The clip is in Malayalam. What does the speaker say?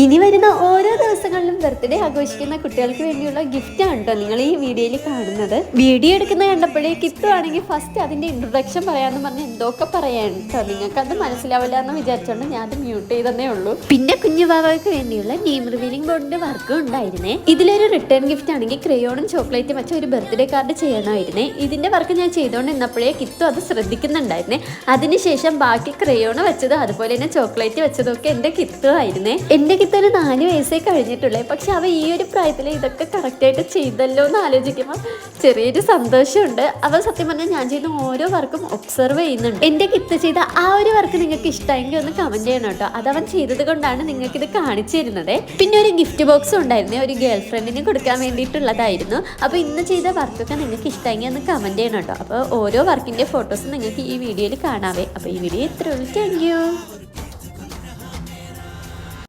ഇനി വരുന്ന ഓരോ ദിവസങ്ങളിലും ബർത്ത്ഡേ ആഘോഷിക്കുന്ന കുട്ടികൾക്ക് വേണ്ടിയുള്ള ഗിഫ്റ്റ് ആണ് കേട്ടോ നിങ്ങൾ ഈ വീഡിയോയിൽ കാണുന്നത്. വീഡിയോ എടുക്കുന്ന കണ്ടപ്പോഴേ കിത്തു ആണെങ്കിൽ ഫസ്റ്റ് അതിന്റെ ഇൻട്രൊഡക്ഷൻ പറയാന്ന് പറഞ്ഞ് എന്തൊക്കെ പറയാൻ കേട്ടോ. നിങ്ങൾക്ക് അത് മനസ്സിലാവില്ല എന്ന് വിചാരിച്ചോണ്ട് ഞാൻ അത് മ്യൂട്ട് ചെയ്തേ ഉള്ളൂ. പിന്നെ കുഞ്ഞു ബാബയ്ക്ക് വേണ്ടിയുള്ള നെയിം റിവീലിംഗ് ബോർഡിന്റെ വർക്കും ഉണ്ടായിരുന്നേ. ഇതിലൊരു റിട്ടേൺ ഗിഫ്റ്റ് ആണെങ്കിൽ ക്രയോണും ചോക്ലേറ്റും വെച്ച ഒരു ബർത്ത്ഡേ കാർഡ് ചെയ്യണമായിരുന്നേ. ഇതിന്റെ വർക്ക് ഞാൻ ചെയ്തുകൊണ്ട് നിന്നപ്പോഴേ കിത്തു അത് ശ്രദ്ധിക്കുന്നുണ്ടായിരുന്നേ. അതിനുശേഷം ബാക്കി ക്രയോണ് വെച്ചത് അതുപോലെ തന്നെ ചോക്ലേറ്റ് വെച്ചതും ഒക്കെ എന്റെ കിത്തു ആയിരുന്നേ. എൻ്റെ കിത്തൊരു 4 വയസ്സേ കഴിഞ്ഞിട്ടുള്ളേ. പക്ഷെ അവ ഈ ഒരു പ്രായത്തിൽ ഇതൊക്കെ കറക്റ്റായിട്ട് ചെയ്തല്ലോ എന്ന് ആലോചിക്കുമ്പോൾ ചെറിയൊരു സന്തോഷമുണ്ട്. അവ സത്യം പറഞ്ഞാൽ ഞാൻ ചെയ്യുന്ന ഓരോ വർക്കും ഒബ്സർവ് ചെയ്യുന്നുണ്ട്. എൻ്റെ കിത്ത് ചെയ്ത ആ ഒരു വർക്ക് നിങ്ങൾക്ക് ഇഷ്ടമെങ്കിൽ ഒന്ന് കമൻറ്റ് ചെയ്യണം കേട്ടോ. അതവൻ ചെയ്തത് കൊണ്ടാണ് നിങ്ങൾക്ക് ഇത് കാണിച്ചു തരുന്നത്. പിന്നെ ഒരു ഗിഫ്റ്റ് ബോക്സും ഉണ്ടായിരുന്നേ, ഒരു ഗേൾ ഫ്രണ്ടിന് കൊടുക്കാൻ വേണ്ടിയിട്ടുള്ളതായിരുന്നു. അപ്പോൾ ഇന്ന് ചെയ്ത വർക്കൊക്കെ നിങ്ങൾക്ക് ഇഷ്ടമെങ്കിൽ ഒന്ന് കമൻറ്റ് ചെയ്യണം കേട്ടോ. അപ്പോൾ ഓരോ വർക്കിൻ്റെ ഫോട്ടോസ് നിങ്ങൾക്ക് ഈ വീഡിയോയിൽ കാണാവേ. അപ്പോൾ ഈ വീഡിയോ ഇത്രയുള്ളൂ. Thank U.